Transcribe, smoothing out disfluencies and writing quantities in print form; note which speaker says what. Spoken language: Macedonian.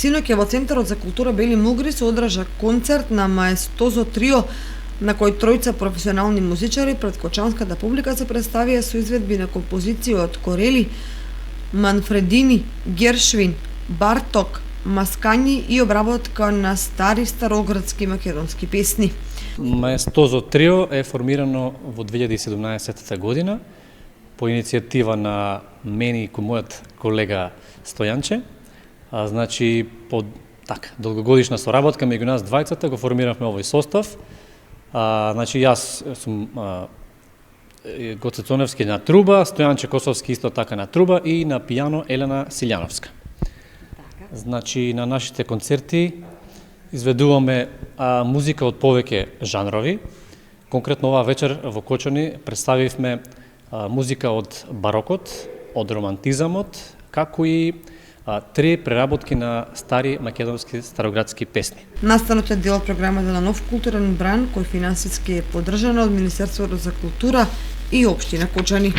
Speaker 1: Синоќа во Центарот за култура Бели Мугри се одржа концерт на Маестозо трио, на кој тројца професионални музичари пред кочанската публика се представија со изведби на композиции од Корели, Манфредини, Гершвин, Барток, Маскањи и обработка на стари староградски македонски песни.
Speaker 2: Маестозо трио е формирано во 2017 година по иницијатива на мене и мојот колега Стојанче. Значи, по долгогодишна соработка меѓу нас двајцата го формиравме овој состав. Значи, јас сум Гоце Цоневски на труба, Стојанче Косовски исто така на труба и на пијано Елена Силјановска. Значи, на нашите концерти изведуваме музика од повеќе жанрови. Конкретно оваа вечер во Кочани представивме музика од барокот, од романтизамот, како и 3 преработки на стари македонски староградски песни.
Speaker 1: Настанот е дел од програмата на нов културен бран кој финансиски е поддржана од Министерството за култура и општина Кочани.